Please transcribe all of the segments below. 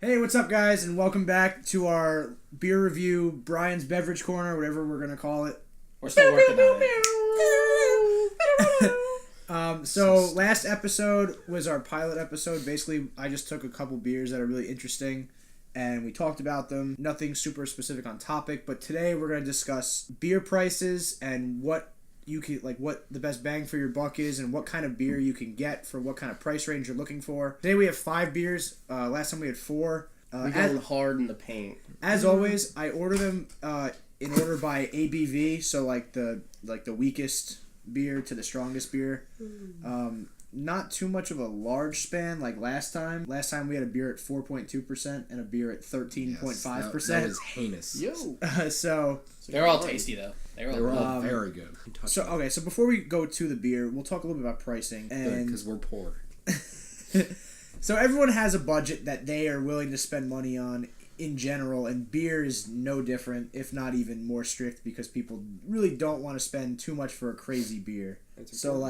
Hey, what's up, guys, and welcome back to our beer review, Brian's Beverage Corner, whatever we're gonna call it. We're still working on it. So last episode was our pilot episode. Basically, I just took a couple beers that are really interesting, and we talked about them. Nothing super specific on topic, but today we're gonna discuss beer prices and what you can what the best bang for your buck is, and what kind of beer you can get for what kind of price range you're looking for. Today we have 5 beers. Last time we had 4. We got hard in the paint. As always, I order them in order by ABV, so the weakest beer to the strongest beer. Not too much of a large span like last time. Last time we had a beer at 4.2% and a beer at 13.5%. Yes, that was heinous. So they're all tasty though. They were all very good. So before we go to the beer, we'll talk a little bit about pricing. And because we're poor. So everyone has a budget that they are willing to spend money on in general, and beer is no different, if not even more strict, because people really don't want to spend too much for a crazy beer. So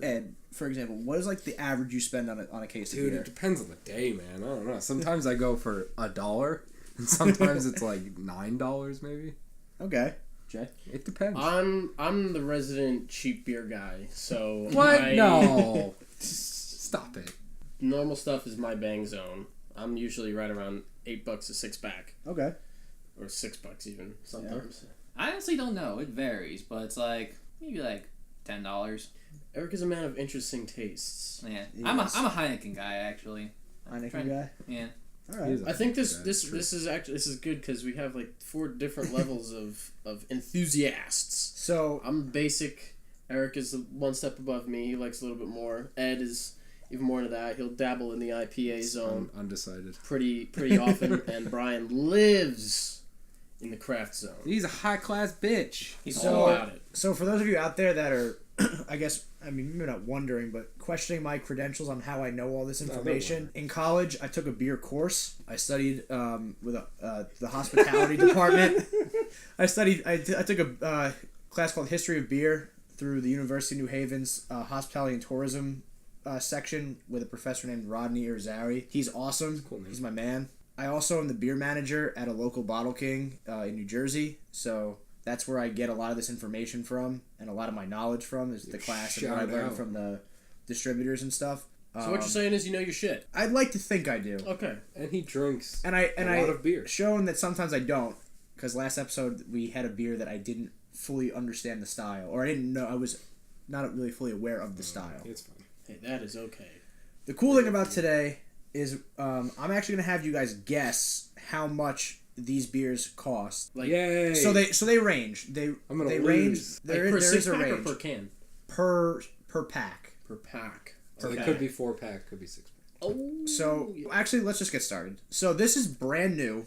Ed, for example, what is the average you spend on a case of beer? Dude, it depends on the day, man. I don't know. Sometimes I go for $1, and sometimes it's $9 maybe. Okay. Jay? It depends. I'm the resident cheap beer guy, so what? No. Stop it. Normal stuff is my bang zone. I'm usually right around $8 a 6-pack. Okay. Or $6 even sometimes. I honestly don't know. It varies, but it's maybe $10. Eric is a man of interesting tastes. Yeah, Yes. I'm a Heineken guy actually. Heineken guy. Yeah. All right. I think this is good because we have 4 different levels of enthusiasts. So I'm basic. Eric is 1 step above me. He likes a little bit more. Ed is even more into that. He'll dabble in the IPA zone. Undecided. Pretty often. And Brian lives in the craft zone. He's a high-class bitch. He's all about it. So for those of you out there that are, maybe not wondering, but questioning my credentials on how I know all this information. In college, I took a beer course. I studied with the hospitality department. I took a class called History of Beer through the University of New Haven's Hospitality and Tourism section with a professor named Rodney Irizarry. He's awesome. Cool name. He's my man. I also am the beer manager at a local Bottle King in New Jersey, so that's where I get a lot of this information from, and a lot of my knowledge from is the class and what I learned from the distributors and stuff. So what you're saying is you know your shit. I'd like to think I do. Okay. And he drinks a lot of beer. Shown that sometimes I don't, because last episode we had a beer that I didn't fully understand the style, or I didn't know, I was not really fully aware of the style. It's fine. Hey, that is okay. The cool thing about today is I'm actually gonna have you guys guess how much these beers cost. Yay! So they range. They range. There is a range or per can. per pack. Per pack. So Okay. it could be 4-pack, could be 6-pack. Oh. So actually, let's just get started. So this is brand new.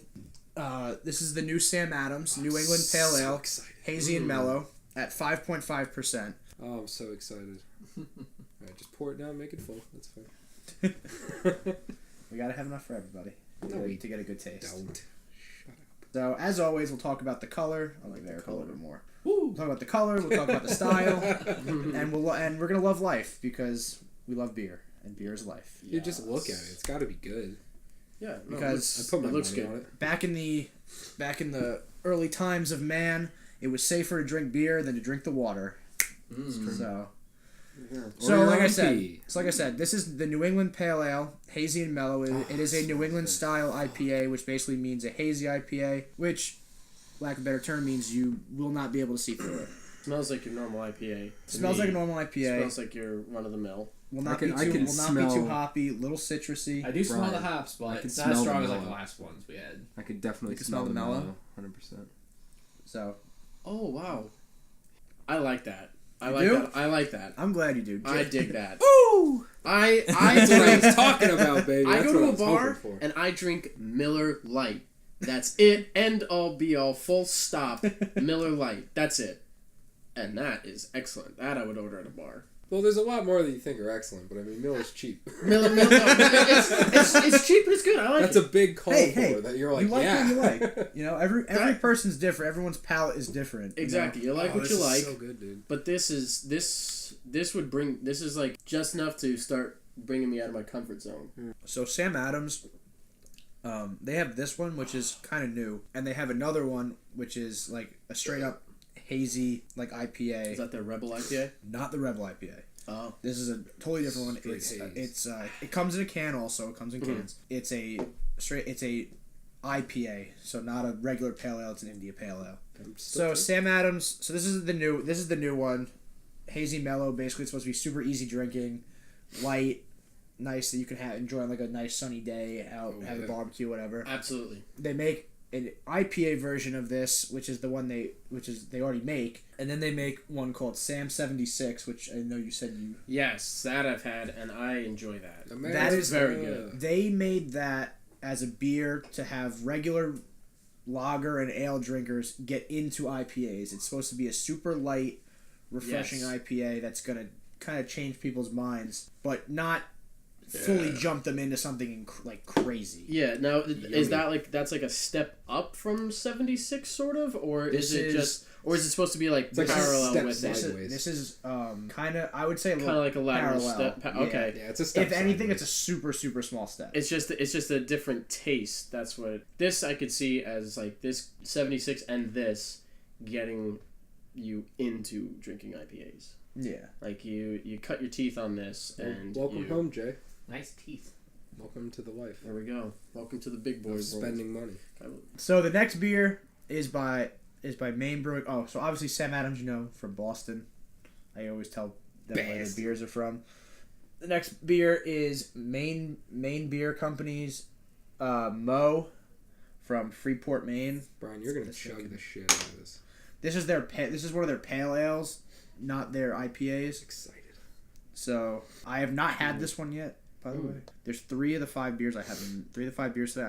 This is the new Sam Adams New England Pale Ale, hazy and mellow at 5.5%. Oh, I'm so excited. Alright, just pour it down, make it full. That's fine. We gotta have enough for everybody to get a good taste. Don't. So as always, we'll talk about the color. I like Eric a little bit more. We'll talk about the color. We'll talk about the style, and we're gonna love life because we love beer and beer is life. You just look at it. It's got to be good. Yeah, because I put my looks money good. on it. back in the early times of man, it was safer to drink beer than to drink the water. So like I said, this is the New England Pale Ale, hazy and mellow. It is a New England style IPA, which basically means a hazy IPA, which, lack of a better term, means you will not be able to see through it. Smells like your normal IPA. Smells like a normal IPA. Smells like your run of the mill. Will not be too hoppy, little citrusy. I do smell Brian, the hops, but it's smell not as strong the as mellow. the last ones we had. I could definitely You can smell the mellow? 100%. So, Oh wow, I like that. I like that. I'm glad you do. I dig that. Ooh! I That's what I was talking about, baby. I That's go what to a I was bar hoping for. and I drink Miller Lite. That's it. End all be all. Full stop. Miller Lite. That's it. And that is excellent. That I would order at a bar. Well, there's a lot more that you think are excellent, but I mean, Miller's cheap. Miller, it's cheap, but it's good. I like That's it. a big call for that. You're like, you like yeah. what you like. You know, every person's different. Everyone's palate is different. Exactly. You like what this you is like. so good, dude. But this is just enough to start bringing me out of my comfort zone. So Sam Adams They have this one, which is kind of new, and they have another one, which is like a straight up hazy like IPA. Is that their Rebel IPA? Not the Rebel IPA. Oh, This is a totally different one. Straight It comes in a can also. It comes in cans. It's a IPA, so not a regular pale ale. It's an India pale ale. So Sam Adams. So this is the new one. Hazy mellow. Basically, it's supposed to be super easy drinking, light, nice that you can enjoy on like a nice sunny day out, have a barbecue, whatever. absolutely. They make an IPA version of this, which is the one they already make, and then they make one called Sam 76, which I know you said you. Yes, that I've had, and I enjoy that. That is very good. They made that as a beer to have regular lager and ale drinkers get into IPAs. It's supposed to be a super light, refreshing IPA that's going to kind of change people's minds, but not fully jump them into something like crazy. Yeah. Now, is that like that's like a step up from 76, sort of, or is it supposed to be like parallel with this? This is kind of, I would say, a little kind of like a lateral parallel. step. Okay. Yeah, it's a step. If anything, it's a super super small step. It's just a different taste. That's what this I could see as like this 76 and this getting you into drinking IPAs. Yeah. Like you cut your teeth on this and welcome home, Jay. Nice teeth. Welcome to the life. There we go. Welcome to the big boys. Spending money. So the next beer is by Maine Brewing. Oh, so obviously Sam Adams, from Boston. I always tell them where the beers are from. The next beer is Maine Beer Company's Mo from Freeport, Maine. Brian, you're gonna chug the shit out of this. This is one of their pale ales, not their IPAs. Excited. So I have not had this one yet. By the way, there's 3 of the 5 beers that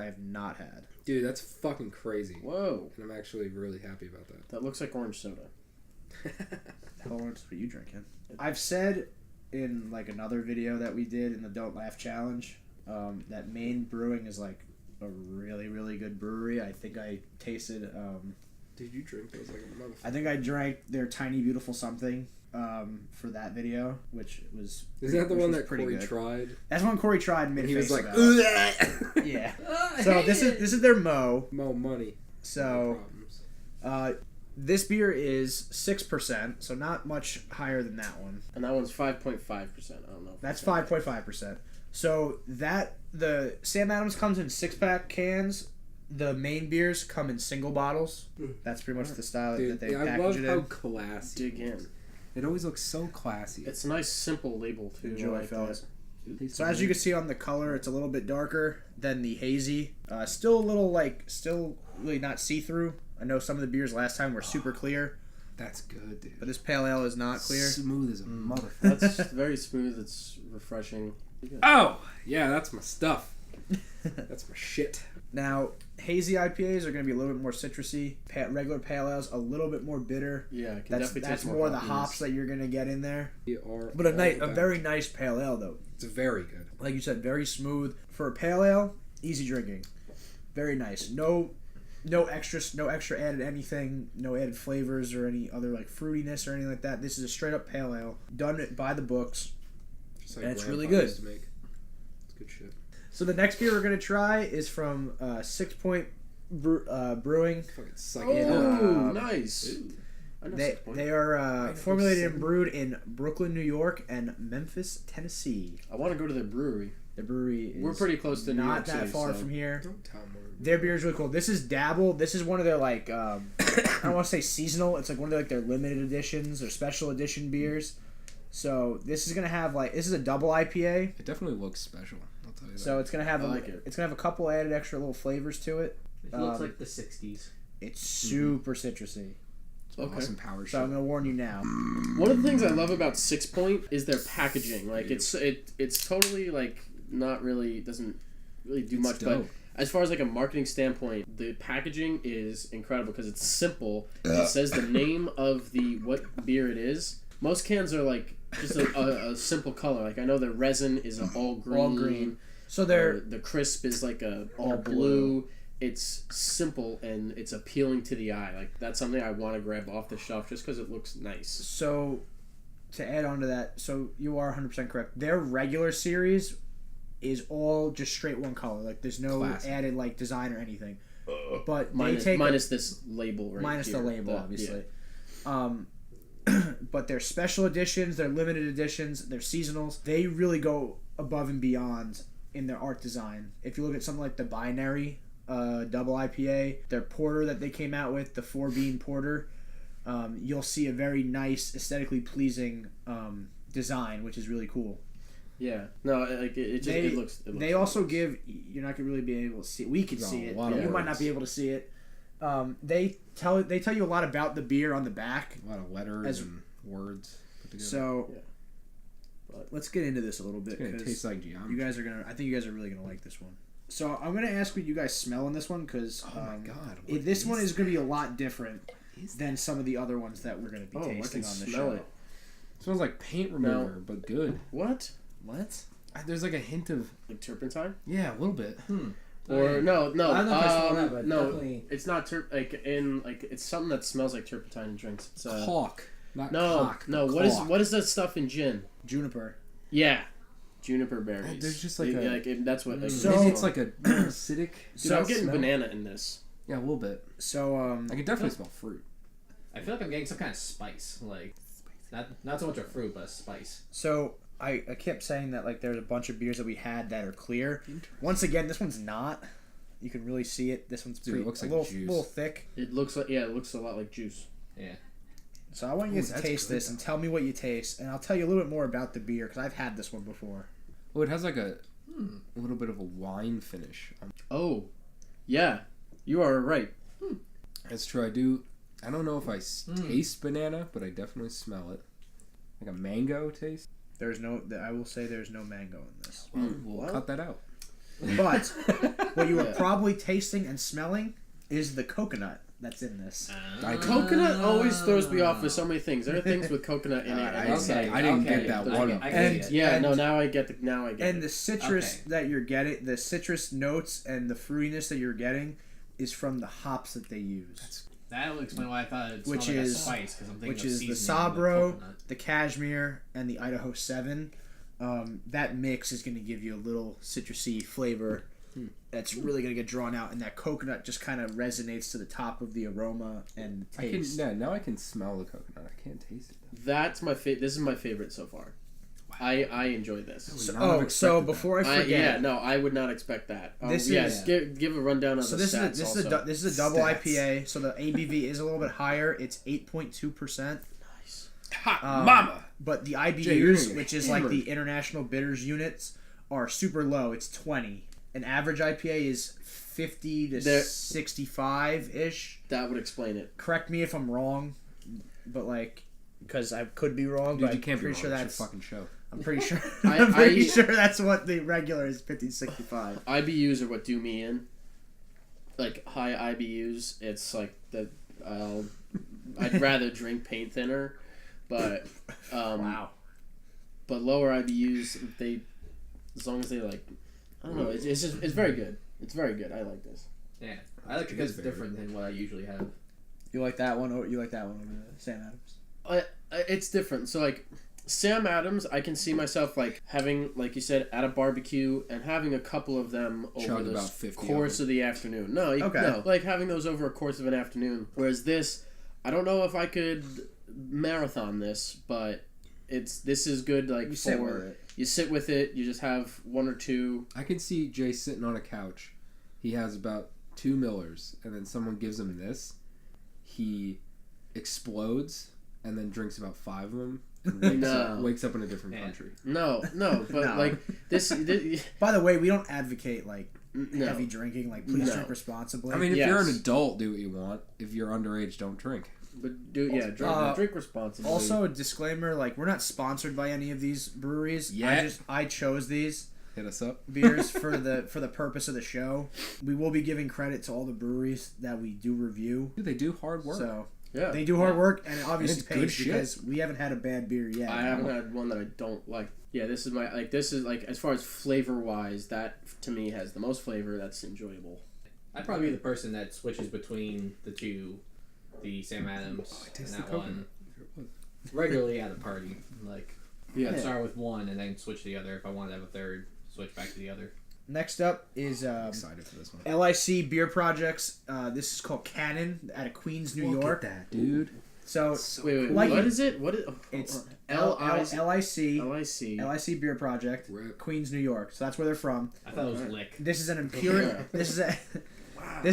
I have not had. Dude, that's fucking crazy. Whoa. And I'm actually really happy about that. That looks like orange soda. How orange are you drinking? I've said in like another video that we did in the Don't Laugh Challenge that Maine Brewing is like a really, really good brewery. I think I tasted... Did you drink those like a motherfucker? I think I drank their Tiny Beautiful Something for that video, which was... Is that the one that pretty Corey good. tried? That's one Corey tried and made a He was face like, about. Yeah. So this is their Mo. Mo money. So this beer is 6%, so not much higher than that one. And that one's 5.5%. I don't know. That's 5.5%. So the Sam Adams comes in 6-pack cans. The Maine beers come in single bottles. That's pretty much the style that they package love it how in. classy. Dig in. It always looks so classy. It's a nice, simple label too. Enjoy, like fellas. that. So as you can see on the color, it's a little bit darker than the hazy. Still a little still really not see-through. I know some of the beers last time were super clear. That's good, dude. But this pale ale is not clear. Smooth as a motherfucker. That's very smooth. It's refreshing. Oh! Yeah, that's my stuff. That's my shit. Now, hazy IPAs are going to be a little bit more citrusy. Regular pale ales, a little bit more bitter. Yeah, it can That's definitely taste more the hops that you're going to get in there. But a very nice pale ale, though. It's very good. Like you said, very smooth. For a pale ale, easy drinking. Very nice. No extra added anything. No added flavors or any other like fruitiness or anything like that. This is a straight up pale ale. Done by the books. Just like and it's Grandpa really good. used to make. It's good shit. So the next beer we're going to try is from 6 Point Brewing. Fucking suck Oh, it. nice. I know They are formulated and brewed in Brooklyn, New York, and Memphis, Tennessee. I want to go to the brewery. The brewery is We're pretty close to New not York that City, far so- from here. Don't tell them Their beer is really cool. This is Dabble. This is one of their I don't want to say seasonal. It's like one of their limited editions or special edition beers. So this is gonna have this is a double IPA. It definitely looks special. I'll tell you that. So it's gonna have it. It's gonna have a couple added extra little flavors to it. It looks like the 60s. It's super citrusy. Okay. Awesome power shit. So I'm gonna warn you now. One of the things I love about 6 Point is their packaging. Like it's totally not really doesn't really do much, dope. but as far as a marketing standpoint, the packaging is incredible because it's simple. It says the name of what beer it is. Most cans are just a simple color. I know the resin is all green. All green. So The crisp is all blue. It's simple and it's appealing to the eye. That's something I want to grab off the shelf just because it looks nice. So to add on to that, so you are 100% correct. Their regular series is all just straight one color. Like there's no Classic. added like design or anything. But minus this label right minus here. the label, obviously. Yeah. But their special editions, their limited editions, their seasonals, they really go above and beyond in their art design. If you look at something like the Binary double IPA, their porter that they came out with, the 4-bean porter, you'll see a very nice, aesthetically pleasing design, which is really cool. Yeah. No, like it looks. They also give. You're not gonna really be able to see it. We can see it. You might not be able to see it. They tell you a lot about the beer on the back. A lot of letters and words put together. So, let's get into this a little bit. It's gonna taste like geometry. You guys are gonna. I think you guys are really gonna like this one. So I'm gonna ask what you guys smell in this one because my god, this one is gonna be a lot different than some of the other ones that we're gonna be tasting on the show. It smells like paint remover, but good. What? There's like a hint of like turpentine. Yeah, a little bit. Or no. I don't know if I smell that, but no, definitely... it's not it's something that smells like turpentine in drinks. It's caulk, not no, cock. no. Caulk. What is that stuff in gin? Juniper. Yeah, juniper berries. There's just like that's what. So maybe it's like a acidic. Dude, I'm getting banana in this. Yeah, a little bit. So I can definitely smell fruit. I feel like I'm getting some kind of spice, like not so much a fruit, but a spice. So I kept saying that like there's a bunch of beers that we had that are clear. Once again, this one's not. You can really see it. This one's pretty, it looks like a juice. little thick. It looks like it looks a lot like juice. Yeah. So I want you guys to taste this and tell me what you taste, and I'll tell you a little bit more about the beer because I've had this one before. Oh, it has like a little bit of a wine finish. Oh, yeah, you are right. That's true. I don't know if I taste banana, but I definitely smell it. Like a mango taste. I will say there's no mango in this. We'll cut that out. But what you are probably tasting and smelling is the coconut that's in this. Coconut always throws me off with so many things. There are things with coconut in it. I didn't get that one. Now I get And the citrus that you're getting, the citrus notes and the fruitiness that you're getting is from the hops that they use. That will explain why I thought it smelled which like is a spice, because I'm thinking which of is the seasoning Sabro, with coconut. the Cashmere, and the Idaho 7. That mix is going to give you a little citrusy flavor that's really going to get drawn out, and that coconut just kind of resonates to the top of the aroma and the taste. Now I can smell the coconut. I can't taste it. That's my This is my favorite so far. I enjoy this. So before I forget, I would not expect that. Give a rundown on the stats. This is a double IPA, so the ABV is a little bit higher. It's 8.2%. Nice. Mama. But the IBUs, which is like the international bitters units, are super low. It's 20. An average IPA is 50 to 65 ish. That would explain it. Correct me if I'm wrong, but like, because I could be wrong. Dude, but you can't I'm pretty be sure wrong. that's It's your fucking show. I'm pretty sure. I'm pretty sure that's what the regular is. 50 to 65. IBUs are what do me in. Like high IBUs, it's like that. I'd rather drink paint thinner, but Wow. But lower IBUs, as long as they like, I don't know. It's very good. It's very good. I like this. Yeah, I like it because it's different than what I usually have. You like that one, or you like that one over Sam Adams? It's different. So like Sam Adams, I can see myself like having, like you said, at a barbecue and having a couple of them over the course of the afternoon. No, like having those over a course of an afternoon. Whereas this, I don't know if I could marathon this, but this is good. Like you sit with it. You just have one or two. I can see Jay sitting on a couch. He has about 2 Millers, and then someone gives him this. He explodes and then drinks about 5 of them. And wakes up in a different country. But like this. By the way, we don't advocate like heavy drinking. Like, please drink responsibly. I mean, if you're an adult, do what you want. If you're underage, don't drink. But drink responsibly. Also, a disclaimer: like, we're not sponsored by any of these breweries. Yeah. I chose these. Hit us up. Beers for the purpose of the show. We will be giving credit to all the breweries that we do review. Dude, they do hard work. So. Yeah, they do hard work, and it obviously and pays because we haven't had a bad beer yet. I haven't had one that I don't like. Yeah, this is as far as flavor wise, that to me has the most flavor. That's enjoyable. I'd probably be the person that switches between the two, the Sam Adams and that one, regularly at a party. Like, I'd start with one and then switch to the other if I wanted to have a third. switch back to the other. Next up is Excited for this one. LIC Beer Projects. This is called Cannon out of Queens, New Look York. at that, dude. So Wait, like what it- is it? What is it's LIC? LIC Beer Project, Rip. Queens, New York. So that's where they're from. I thought it was Lick. This is an imperial. This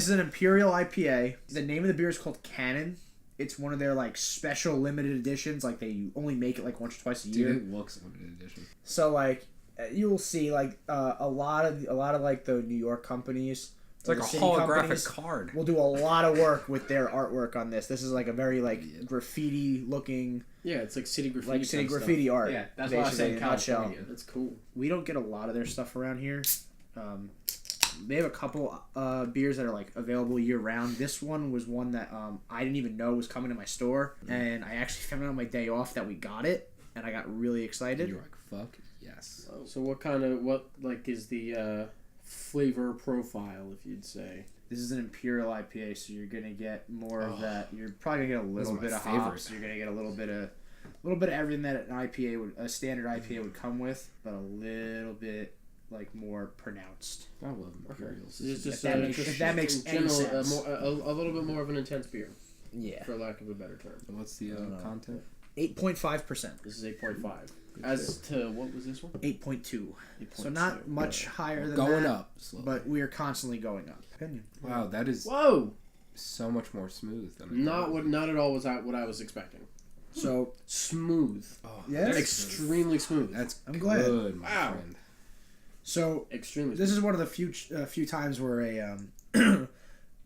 is an Imperial IPA. The name of the beer is called Cannon. It's one of their like special limited editions. Like they only make it like once or twice a year. Dude, it looks limited edition. So like you'll see like a lot of like the New York companies. It's like the a city holographic companies card. will do a lot of work with their artwork on this. This is like a very like graffiti looking, Yeah, it's like city graffiti. like city type graffiti art. Yeah, that's why I basically, said in a nutshell. California. That's cool. We don't get a lot of their stuff around here. They have a couple beers that are like available year round. This one was one that I didn't even know was coming to my store, and I actually found out on my day off that we got it, and I got really excited. You're like, fuck yes. So what is the flavor profile, if you'd say? This is an Imperial IPA, so you're gonna get more of that. You're probably gonna get a Those little are bit my of favorite. hops. You're gonna get a little bit of everything that an IPA would, a standard IPA would come with, but a little bit like more pronounced. I love Imperials. So it's just, If that makes in any general, sense. a little bit more of an intense beer, Yeah, for lack of a better term. What's the don't know. content? 8.5%, This is 8.5. As to what was this one? 8.2. So 8.2. not much higher than Going that, up slowly. but we are constantly going up. Opinion. Wow, that is Whoa! so much more smooth than I thought. Not at all what I was expecting. So Smooth. Oh, Yeah? that's Extremely smooth. That's I'm glad. good, my Wow. friend. so Extremely. this is one of the few times where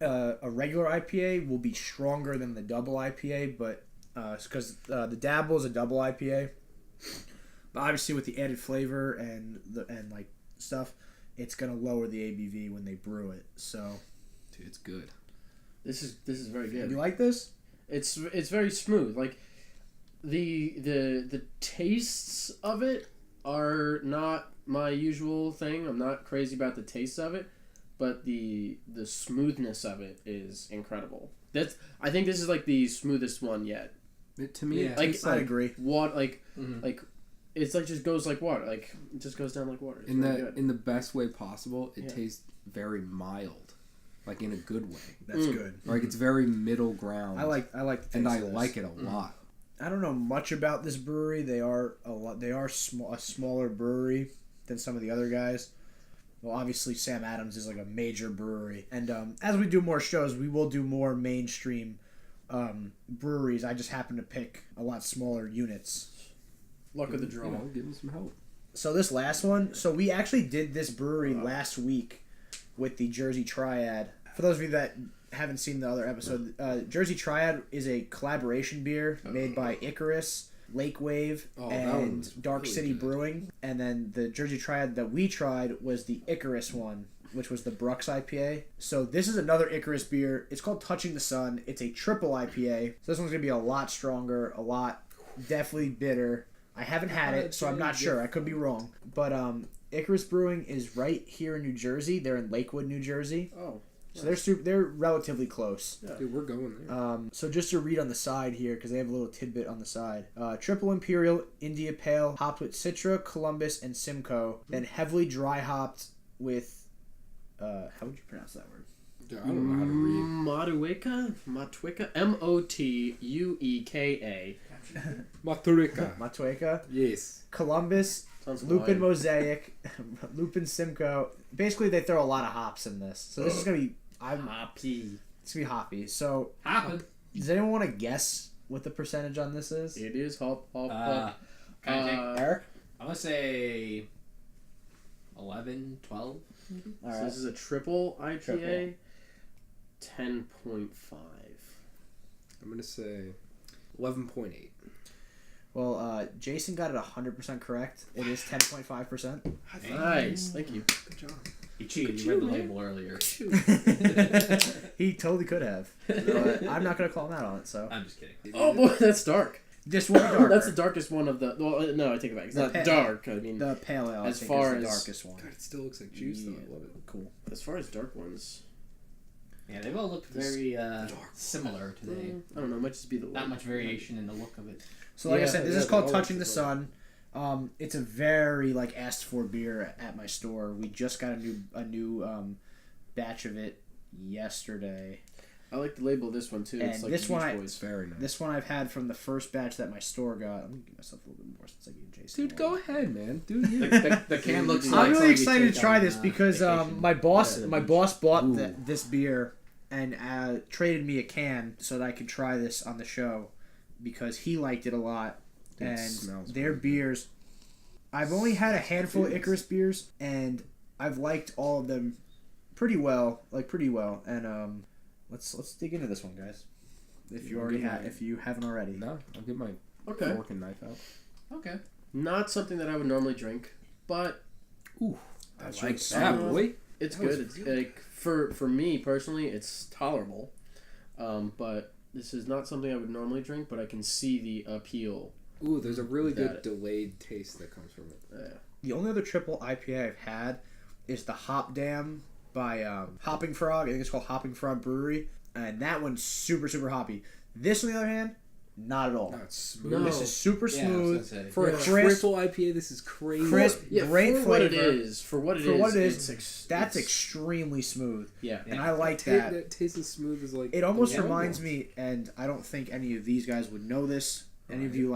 a regular IPA will be stronger than the double IPA, but because the Dabble is a double IPA, but obviously with the added flavor and like stuff, it's gonna lower the ABV when they brew it. So Dude, it's good. This is very you good. like this? It's very smooth. Like the tastes of it are not my usual thing. I'm not crazy about the taste of it, but the smoothness of it is incredible. I think this is like the smoothest one yet. To me, Yeah. it Like tastes I like agree. What like Mhm. like it's like just goes like water. Like it just goes down like water. It's in really the good. in the best way possible. It Yeah. tastes very mild, like in a good way. That's Mm. good. Like it's very middle ground. I like the taste and I of this. like it a lot. I don't know much about this brewery. They are a smaller brewery than some of the other guys. Well, obviously Sam Adams is like a major brewery, and as we do more shows, we will do more mainstream breweries. I just happen to pick a lot smaller units. Luck of the draw. You know, give them some help. So this last one, so we actually did this brewery last week with the Jersey Triad. For those of you that haven't seen the other episode, Jersey Triad is a collaboration beer made by Icarus, Lake Wave, Oh, that and one's Dark really City good. Brewing. And then the Jersey Triad that we tried was the Icarus one, which was the Brux IPA. So this is another Icarus beer. It's called Touching the Sun. It's a triple IPA. So this one's going to be a lot stronger, definitely bitter. I haven't had it, so I'm not sure. I could be wrong. But Icarus Brewing is right here in New Jersey. They're in Lakewood, New Jersey. Oh. So they're relatively close. Dude, we're going there. So just to read on the side here, because they have a little tidbit on the side. Triple Imperial India Pale, hopped with Citra, Columbus, and Simcoe. Then heavily dry hopped with... how would you pronounce that word? Dude, I don't know how to read. Matueka? Moteueka. Maturica. Matueka. Yes. Columbus, Sounds Lupin Hawaiian. Mosaic, Lupin Simcoe. Basically, they throw a lot of hops in this. So this is going to be... Hoppy. It's going to be hoppy. So Happen. does anyone want to guess what the percentage on this is? It is hop. Can I take? Eric? I'm gonna say 11, 12. All So right. this is a triple IPA. 10.5. I'm gonna say 11.8. Well, Jason got it 100% correct. It is 10.5%. Nice. Thank you. Good job. You cheated. You read the label earlier. He totally could have. But I'm not going to call him out on it, so. I'm just kidding. Oh boy, that's dark. This will be darker. That's the darkest one of the. Well, no, I take it back. It's The not pale- dark. I mean, The pale ale, As I think, far is the as- darkest one. God, it still looks like juice though. I love it. Cool. as far as dark ones, Yeah, they've all looked very similar today. I don't know. It might just be the Not much variation in the look of it. So, like I Yeah, said, this yeah, is they called all Touching look the similar. Sun. It's a very like asked for beer at my store. We just got a new batch of it yesterday. I like the label of this one too. And It's like this the one Beach Boys. Very nice. This one I've had from the first batch that my store got. I'm gonna give myself a little bit more since I gave Jason. Dude, go ahead, man. Dude, you. The can looks like I'm really something you excited take to try on, this because vacation. my boss bought Ooh. this beer and traded me a can so that I could try this on the show because he liked it a lot. Dude, it And smells their really good. beers, I've only had a handful of Icarus beers and I've liked all of them pretty well. And let's dig into this one, guys. If you haven't already. No, I'll get my Okay. fork and knife out. Okay. Not something that I would normally drink, but Ooh, That's like right. that, boy. it's That was good. It's really like for me personally, it's tolerable. But this is not something I would normally drink, but I can see the appeal. Ooh, there's a really good That- delayed taste that comes from it. The only other triple IPA I've had is the Hop Dam by Hopping Frog. I think it's called Hopping Frog Brewery, and that one's super super hoppy. This, on the other hand, not at all. No, it's smooth. No. This is super Yeah, I was smooth gonna say. for a For a crisp. triple IPA, this is crazy. Crisp, Yeah, great for what it flavor. is. For what it For is. what it is, it's that's it's- extremely smooth, Yeah. and I like that. that. That tastes as smooth as like. It almost the reminds ones. me, and I don't think any of these guys would know this. Any of you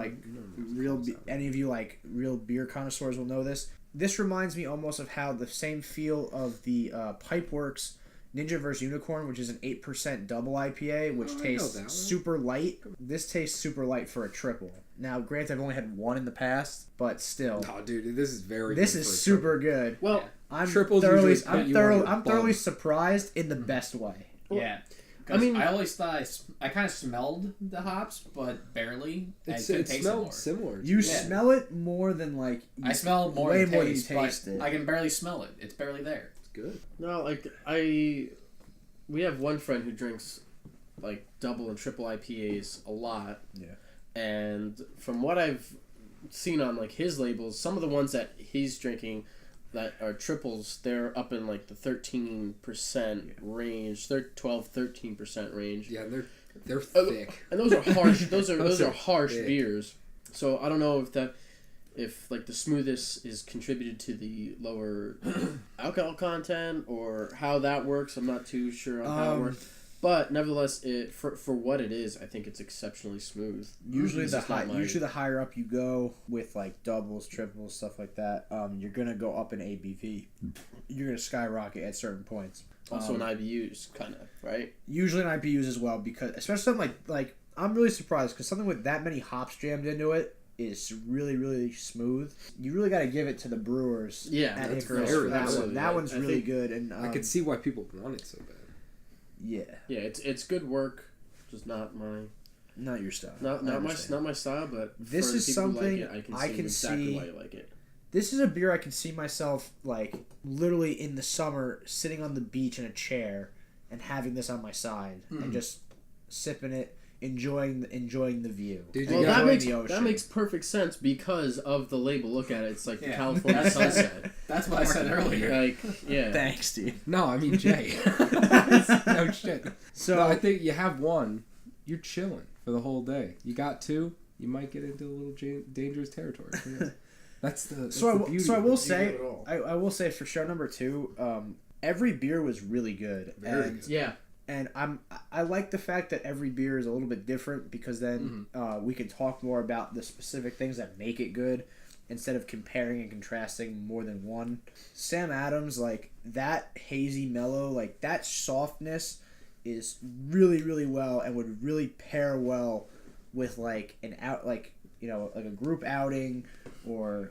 like real beer connoisseurs will know this. This reminds me almost of how the same feel of the Pipeworks Ninja vs. Unicorn, which is an 8% double IPA, which Oh, I know tastes that one. super light. This tastes super light for a triple. Now, granted, I've only had one in the past, but still, No, dude, this is very. this good is for a super good. Well, I'm Triples thoroughly, usually put you on your I'm thoroughly bum. surprised in the best way. Yeah. I mean- I always thought I kind of smelled the hops, but barely. I It's, could it taste it smelled more. similar. You too. smell it more than like I smell more way than more than you taste, but taste it. I can barely smell it. It's barely there. It's good. no, like we have one friend who drinks like double and triple IPAs a lot. Yeah. And from what I've seen on like his labels, some of the ones that he's drinking that are triples, they're up in like the 13% range, 13% range. Yeah, they're Uh, thick. And those are harsh. Those Those are are harsh thick. beers. So I don't know if like the smoothness is contributed to the lower alcohol content or how that works. I'm not too sure on how it works. But nevertheless, it for what it is, I think it's exceptionally smooth. Usually It's the just not my- usually the higher up you go with like doubles, triples, stuff like that, you're gonna go up in ABV. You're gonna skyrocket at certain points. Also in IBUs, kind of right. Usually in IBUs as well, because especially something like I'm really surprised because something with that many hops jammed into it is really really smooth. You really got to give it to the brewers. Yeah, at that's Icarus very for that one. absolutely. That one's I really think- good, and I could see why people want it so bad. yeah, Yeah, it's good work, just not my not your style. I not my understand. not my style. But This for is people who something like it, I can exactly see- why you like it. This is a beer I can see myself like literally in the summer sitting on the beach in a chair and having this on my side and just sipping it, enjoying the view. Dude, Well, you that got- makes the ocean. that makes perfect sense because of the label. Look at it; it's like the Yeah. California sunset. That's what I said earlier. Like, yeah, Thanks, Steve. No, I mean Jay. No shit. So No, I think you have one, you're chilling for the whole day. You got two, you might get into a little dangerous territory. Yeah. That's the beauty. So I of will it. say, it all. I will say for show number 2, every beer was really good, Very and good. yeah. and I like the fact that every beer is a little bit different because then we can talk more about the specific things that make it good instead of comparing and contrasting more than one. Sam Adams, like that hazy mellow, like that softness is really really well and would really pair well with like an out like like a group outing or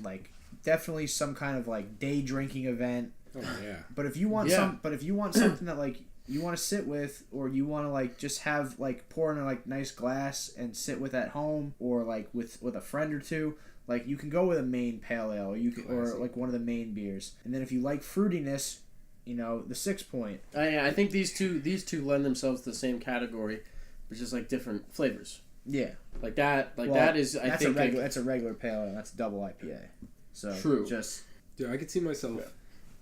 like definitely some kind of like day drinking event. Oh yeah. But if you want Yeah. something that like you want to sit with, or you want to like just have like pour in a like nice glass and sit with at home, or like with a friend or two, like you can go with a Maine pale ale, or Classic. like one of the Maine beers. And then if you like fruitiness, the 6 Point. I think these two lend themselves to the same category, but just like different flavors. Yeah, Like that. Well, That is. I that's think that's a regular pale ale. That's double IPA. So True. Just Dude, I could see myself.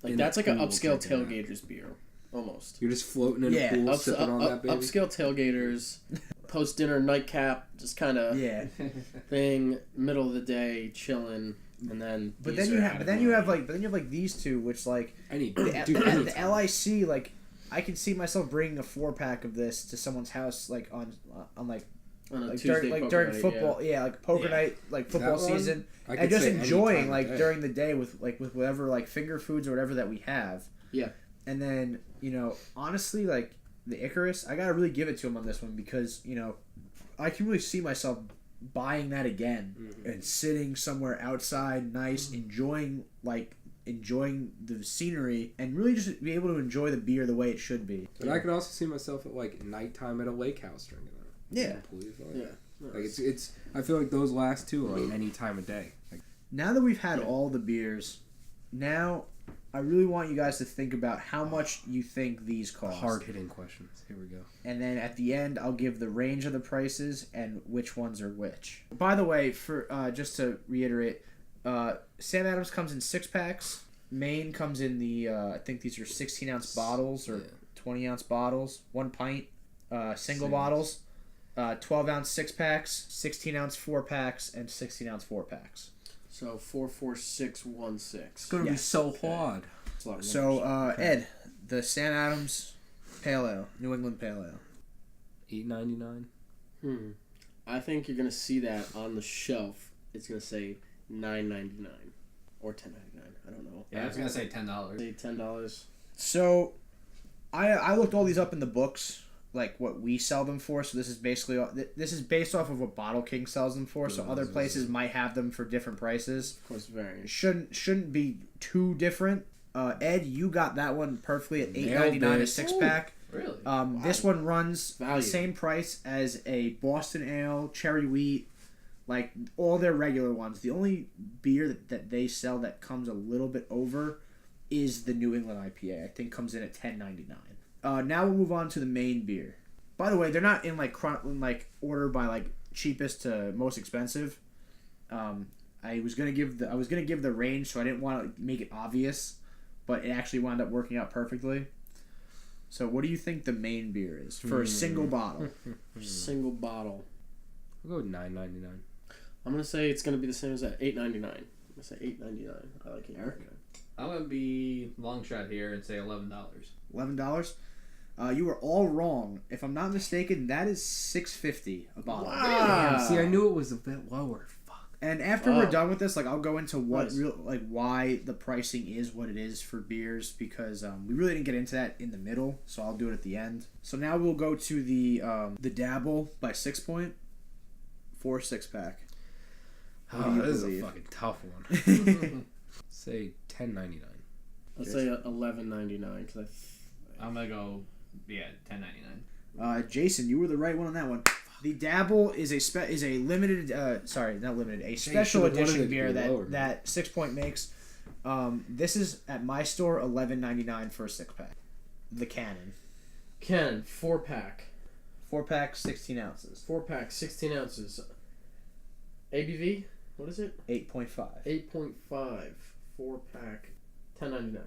like in that's the like an pool upscale drinking that. tailgaters beer, almost. You're just floating in Yeah. a pool, sipping on that baby. Upscale tailgaters. post dinner nightcap, just kind of Yeah. thing, middle of the day, chilling, and then. But then you have like these two, which like the LIC, like I can see myself bringing a 4-pack of this to someone's house like on like Tuesday during night, football, like poker night, like football season, and just enjoying like during the day with whatever like finger foods or whatever that we have. Yeah. And then honestly, like the Icarus, I gotta really give it to him on this one because I can really see myself buying that again and sitting somewhere outside, nice, enjoying the scenery and really just be able to enjoy the beer the way it should be. But I could also see myself at like nighttime at a lake house drinking it. Yeah. Like it's. I feel like those last two are like any time of day. Like, now that we've had all the beers, now I really want you guys to think about how much you think these cost. hard hitting questions. Here we go. And then at the end, I'll give the range of the prices and which ones are which. By the way, for just to reiterate, Sam Adams comes in 6-packs. Maine comes in the I think these are 16-ounce bottles or 20-ounce bottles, 1 pint, single bottles. 12-ounce 6-packs, 16-ounce 4-packs, and 16-ounce 4-packs. So 44616. It's gonna be so hard. So Ed, the Sam Adams Pale Ale, New England Pale Ale. $8.99. I think you're gonna see that on the shelf. It's gonna say $9.99 or $10.99. I don't know. Yeah, I was gonna say $10. Say $10. So, I looked all these up in the books, like what we sell them for. So this is based off of what Bottle King sells them for. So other places might have them for different prices. Of course, varying. Shouldn't be too different. Ed, you got that one perfectly at $8.99 a 6-pack. Really? Wow. This one runs Value. the same price as a Boston Ale, Cherry Wheat, like all their regular ones. The only beer that they sell that comes a little bit over is the New England IPA. I think comes in at $10.99. Now we'll move on to the Maine beer. By the way, they're not in order by like cheapest to most expensive. I was gonna give the range, so I didn't want to make it obvious, but it actually wound up working out perfectly. So, what do you think the Maine beer is for a single bottle? Single bottle. I'll go with $9.99. I'm gonna say it's gonna be the same as that. $8.99. I'm gonna say $8.99. I like $8.99. I'm gonna be long shot here and say $11. $11. You were all wrong. If I'm not mistaken, that is $6.50 a bottle. Wow. See, I knew it was a bit lower. Fuck. And after we're done with this, like I'll go into why the pricing is what it is for beers because we really didn't get into that in the middle, so I'll do it at the end. So now we'll go to the Dabble by 6 Point for 6-pack. This is a fucking tough one. Say $10.99. Let's say $11.99 because I'm gonna go $10.99. Jason, you were the right one on that one. The Dabble is a limited a special edition beer that 6 Point makes. This is at my store $11.99 for a 6-pack. The Cannon. 4-pack. 4-pack, 16 ounces. 4-pack, 16 ounces. ABV? What is it? 8.5. 8.5. 4-pack. $10.99.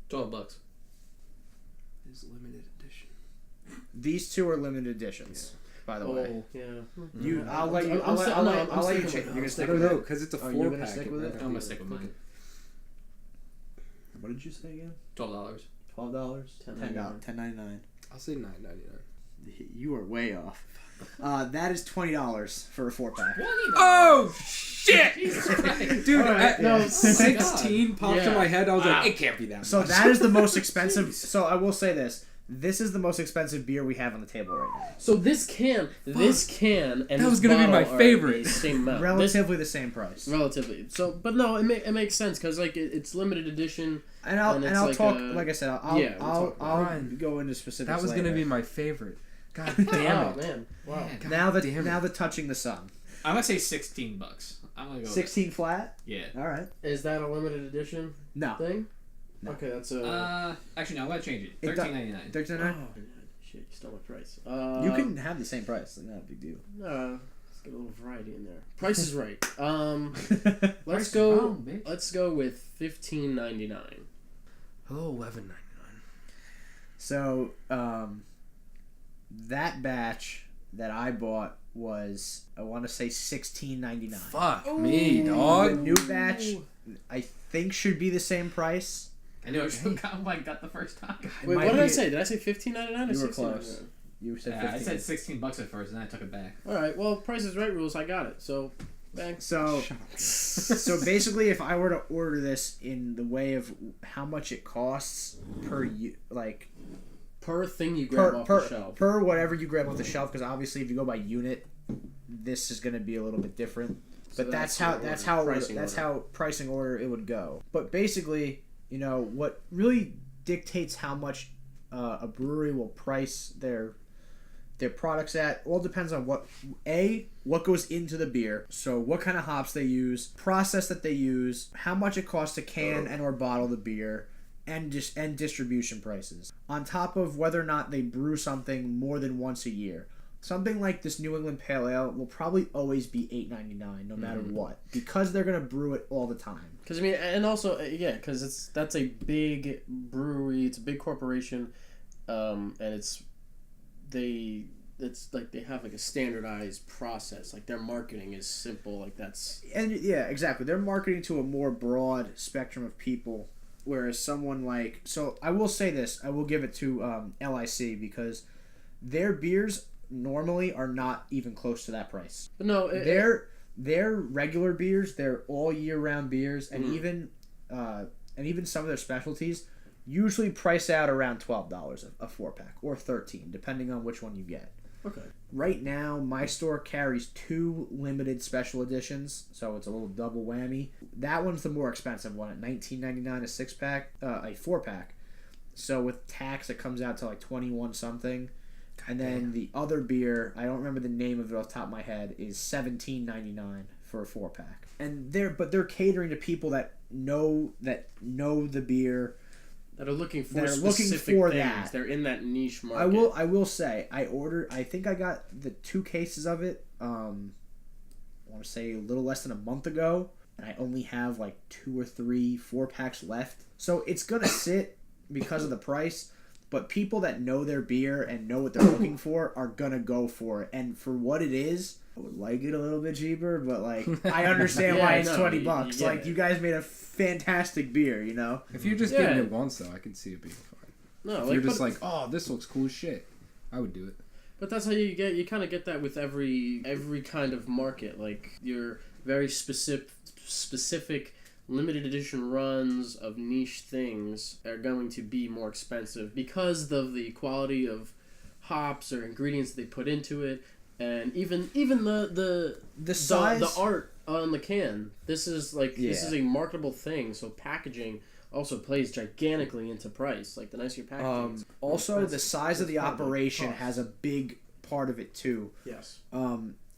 $12. It's limited edition. These two are limited editions, by the way. Yeah. I'll let you check. You're gonna stick with it because it's a 4-pack. You're gonna stick with it? I'm gonna stick with mine. What did you say again? $12. $12. $10.99. I'll say $9.99. You are way off. That is $20 for a 4-pack. Oh shit! Dude, no, 16 popped in my head. I was like, it can't be that much. So that is the most expensive. So I will say this. This is the most expensive beer we have on the table right now. So this can, and that was gonna be my favorite. Same amount. Relatively the same price. Relatively. So, but no, it makes sense because like it's limited edition. And I'll like talk. Like I said, I'll go into specifics. That was later. gonna be my favorite. God damn it! Man. Wow. Now the touching the sun. I'm gonna say $16. I'm gonna go 16 flat. Yeah. All right. Is that a limited edition No. thing? No. Okay, that's a. Actually, no. I'm gonna change it. $13.99. $13.99. Oh, shit! You stole my price. You can have the same price. Not a big deal. Let's get a little variety in there. Price is right. Let's Price go. wrong, bitch. Let's go with $15.99. Hello, $11.99. So, that batch that I bought was, I want to say, $16.99. Fuck me, dog. The new batch, I think, should be the same price. I know what got the first time. Wait, what did I say? Did I say $15.99 or You were $16.99? close. You said Yeah, I 15. said $16 at first, and then I took it back. All right. Well, Price is Right rules. I got it. So, thanks. So basically, if I were to order this in the way of how much it costs per per thing you grab off the shelf. per whatever you grab off the shelf, because obviously if you go by unit, this is going to be a little bit different. So But that's how pricing order it would go. But basically, what really dictates how much a brewery will price their products at all depends on what goes into the beer. So what kind of hops they use, process that they use, how much it costs to can and or bottle the beer, and distribution prices. On top of whether or not they brew something more than once a year. Something like this New England Pale Ale will probably always be $8.99 no matter what, because they're gonna brew it all the time. Because and also because that's a big brewery, it's a big corporation, and it's like they have like a standardized process. Like their marketing is simple. Like that's exactly. They're marketing to a more broad spectrum of people, whereas someone like I will say this. I will give it to LIC because their beers normally are not even close to that price. But no, their regular beers, they're all year round beers, and even some of their specialties usually price out around $12 a 4-pack or $13, depending on which one you get. Okay. Right now, my store carries 2 limited special editions, so it's a little double whammy. That one's the more expensive one at $19.99 a 6-pack, a 4-pack. So with tax, it comes out to like 21 something. And then the other beer, I don't remember the name of it off the top of my head, is $17.99 for a 4-pack. And they're catering to people that know the beer, that are looking for things. That. They're in that niche market. I will say I think I got the 2 cases of it. I want to say a little less than a month ago, and I only have like 2 or 3 4-packs left. So it's gonna sit because of the price. But people that know their beer and know what they're looking for are gonna go for it. And for what it is, I would like it a little bit cheaper, but like I understand why it's $20. Yeah. Like you guys made a fantastic beer, If you're just getting it once, though, I can see it being fine. No, if you're just like, oh, this looks cool as shit, I would do it. But that's how you kind of get that with every kind of market. Like your very specific limited edition runs of niche things are going to be more expensive because of the quality of hops or ingredients they put into it, and even the size, the art on the can. This is a marketable thing, so packaging also plays gigantically into price. Like the nicer packaging. Also, the size of the operation has a big part of it too. Yes.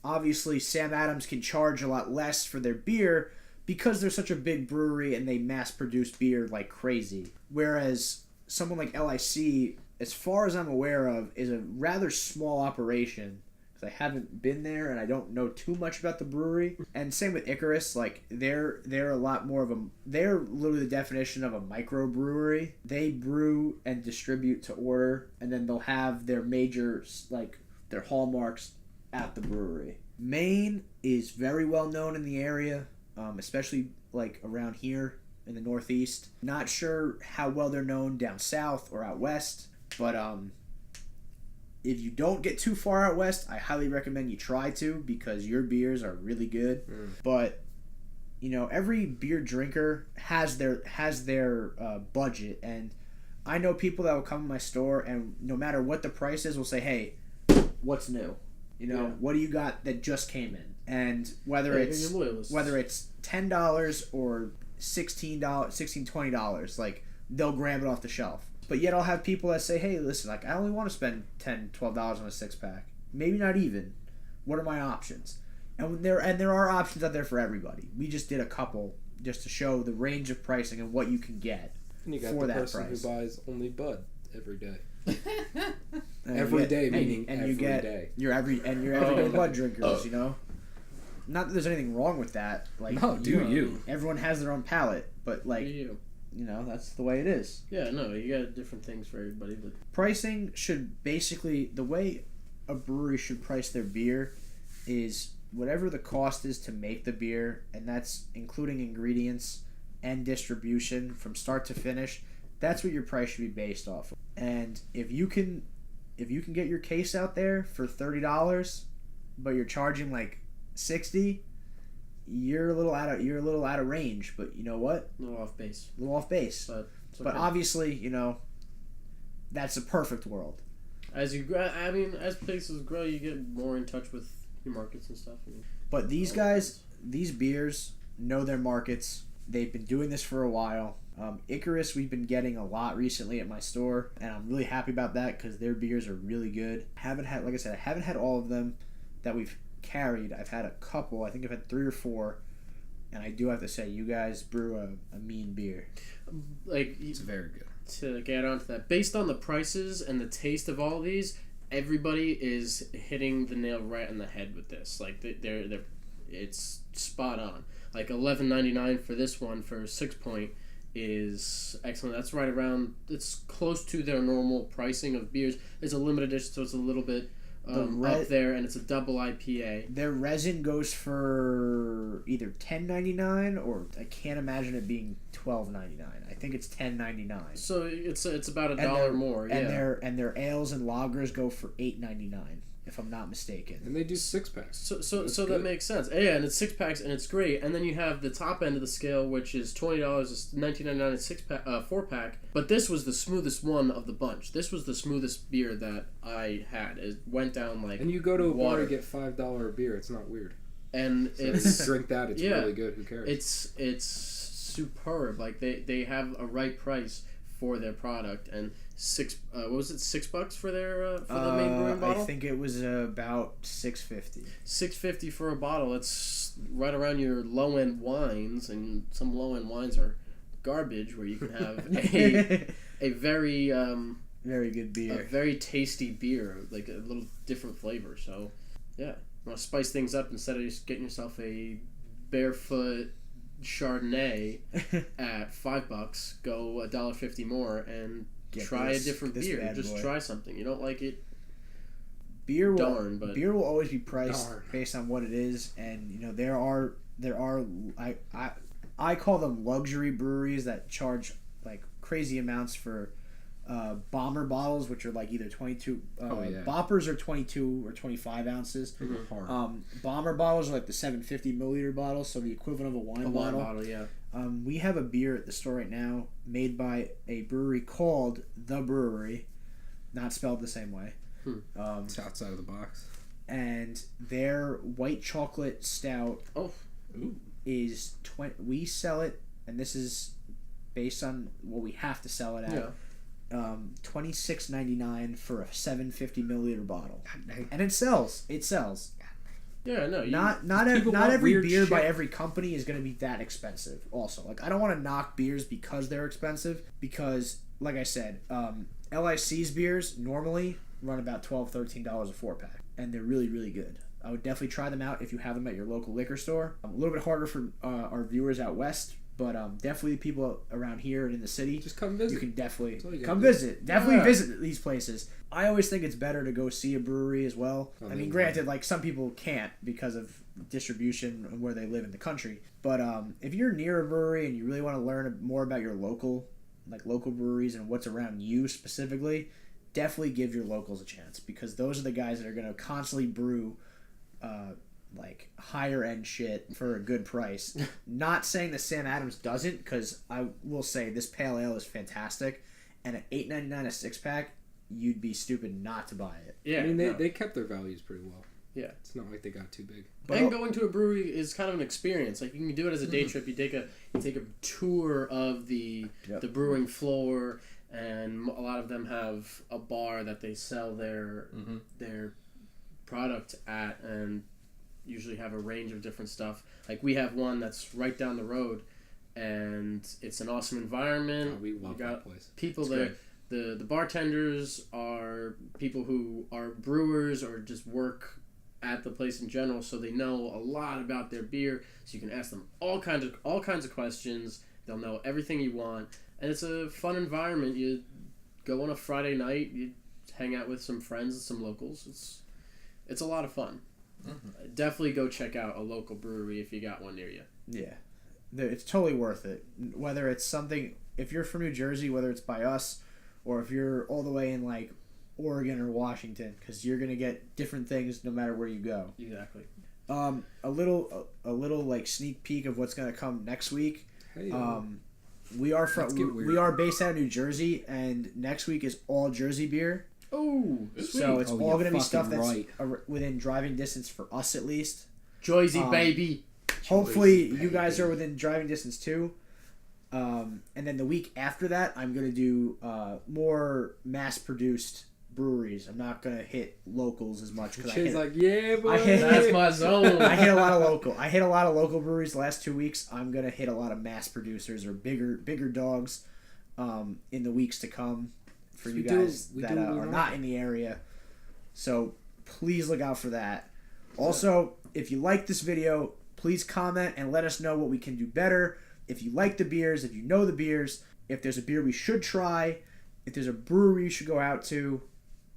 Obviously, Sam Adams can charge a lot less for their beer because they're such a big brewery and they mass produce beer like crazy. Whereas someone like LIC, as far as I'm aware of, is a rather small operation. Because I haven't been there and I don't know too much about the brewery. And same with Icarus, like they're a lot more of they're literally the definition of a microbrewery. They brew and distribute to order, and then they'll have their major, like their hallmarks at the brewery. Maine is very well known in the area. Especially like around here in the Northeast. Not sure how well they're known down south or out west, but if you don't get too far out west, I highly recommend you try to, because your beers are really good. But every beer drinker has their budget, and I know people that will come to my store and no matter what the price is will say, hey, what's new? What do you got that just came in? And whether it's $10 or $16, $20, like they'll grab it off the shelf. But yet I'll have people that say, hey, listen, like I only want to spend $10, $12 on a 6-pack. Maybe not even. What are my options? And there are options out there for everybody. We just did a couple just to show the range of pricing and what you can get and you got for the that person price. who buys only Bud every day. Every day, meaning and every you get day. Your everyday Bud drinkers, Not that there's anything wrong with that. Like, no, you. Everyone has their own palate, but like that's the way it is. Yeah, no, you got different things for everybody, but Pricing should basically, the way a brewery should price their beer is whatever the cost is to make the beer, and that's including ingredients and distribution from start to finish. That's what your price should be based off of. And if you can get your case out there for $30, but you're charging like $60, you're a little out of range. But you know what? a little off base. But It's okay. obviously, that's a perfect world. As you grow, as places grow, you get more in touch with your markets and stuff. But these guys, these beers know their markets. They've been doing this for a while. Icarus, we've been getting a lot recently at my store, and I'm really happy about that because their beers are really good. Like I said, I haven't had all of them that we've carried. I've had a couple. I think I've had 3 or 4, and I do have to say, you guys brew a mean beer. It's very good. To get onto that, based on the prices and the taste of all of these, everybody is hitting the nail right on the head with this. Like they're it's spot on. Like $11.99 for this one for 6-point is excellent. That's right around. It's close to their normal pricing of beers. It's a limited edition, so it's a little bit up there, and it's a double IPA. Their resin goes for either $10.99 or I can't imagine it being $12.99. I think it's $10.99. So it's about $1 more. And their ales and lagers go for $8.99, if I'm not mistaken. And they do 6-packs. So that makes sense. Yeah, and it's 6-packs, and it's great. And then you have the top end of the scale, which is $20, is $19.99 a 4-pack. But this was the smoothest one of the bunch. This was the smoothest beer that I had. It went down like. And you go to a bar water. to get $5 beer. It's not weird. And So it's you drink that. It's yeah, really good. Who cares? It's superb. Like they have a right price for their product, and what was it, $6 for their Maine Brewing bottle? I think it was about $6.50. $6.50 for a bottle. It's right around your low end wines, and some low end wines are garbage. Where you can have a very very good beer, a very tasty beer, like a little different flavor. So yeah, you want to spice things up instead of just getting yourself a barefoot Chardonnay at $5. Go $1.50 more and try a different beer. Just try something. You don't like it. Beer will always be priced based on what it is, and there are I call them luxury breweries that charge like crazy amounts for bomber bottles, which are like either 22 boppers are 22 or 25 ounces. Bomber bottles are like the 750 milliliter bottles, so the equivalent of a wine bottle. Yeah. We have a beer at the store right now made by a brewery called The Brewery, not spelled the same way. It's outside of the box. And their white chocolate stout is we sell it, and this is based on what we have to sell it at. Yeah. $26.99 for a 750 milliliter bottle, and it sells. Yeah, no. Not every beer by every company is going to be that expensive. Also, like I don't want to knock beers because they're expensive, because like I said, LIC's beers normally run about $12-13 a 4-pack, and they're really, really good. I would definitely try them out if you have them at your local liquor store. A little bit harder for our viewers out west, but definitely people around here and in the city. Just come visit. You can definitely come visit. Definitely visit these places. I always think it's better to go see a brewery as well. I mean, granted, like some people can't because of distribution and where they live in the country. But if you're near a brewery and you really want to learn more about your local breweries and what's around you specifically, definitely give your locals a chance, because those are the guys that are going to constantly brew like higher end shit for a good price. Not saying that Sam Adams doesn't, because I will say this pale ale is fantastic, and at $8.99 a 6-pack, you'd be stupid not to buy it. Yeah, I mean they kept their values pretty well. Yeah, it's not like they got too big. And going to a brewery is kind of an experience. Like you can do it as a day trip. You take a tour of the brewing floor, and a lot of them have a bar that they sell their product at, and usually have a range of different stuff. Like we have one that's right down the road, and it's an awesome environment. Oh, we love that place. People there. The bartenders are people who are brewers or just work at the place in general, so they know a lot about their beer. So you can ask them all kinds of questions. They'll know everything you want. and it's a fun environment. You go on a Friday night, you hang out with some friends and some locals. It's a lot of fun. Mm-hmm. Definitely go check out a local brewery if you got one near you. Yeah, it's totally worth it. Whether it's something, if you're from New Jersey, whether it's by us, or if you're all the way in like Oregon or Washington, because you're gonna get different things no matter where you go. Exactly. A little like sneak peek of what's gonna come next week. Hey, we are based out of New Jersey, and next week is all Jersey beer. Oh, so it's all gonna be stuff that's within driving distance for us at least. Jersey baby. Hopefully you guys are within driving distance too. And then the week after that, I'm gonna do more mass-produced breweries. I'm not gonna hit locals as much because that's my zone. I hit a lot of local breweries the last 2 weeks. I'm gonna hit a lot of mass producers or bigger dogs in the weeks to come for you guys that are not in the area. So please look out for that. Also, if you like this video, please comment and let us know what we can do better. If you like the beers, if you know the beers, if there's a beer we should try, if there's a brewery you should go out to,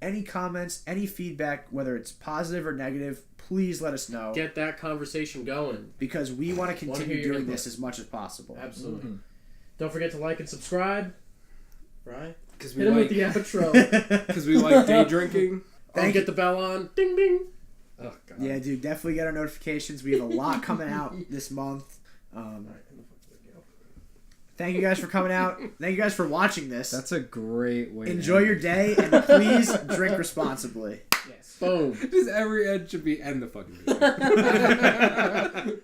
any comments, any feedback, whether it's positive or negative, please let us know. Get that conversation going. Because we want to continue doing this as much as possible. Absolutely. Mm-hmm. Don't forget to like and subscribe. Right? Hit him with the outro. Because we like day drinking. Get the bell on. Ding, ding. Oh, God. Yeah, dude, definitely get our notifications. We have a lot coming out this month. Thank you guys for coming out. Thank you guys for watching this. That's a great way. Enjoy your day, and please drink responsibly. Yes. Boom. Just every end should be end the fucking video.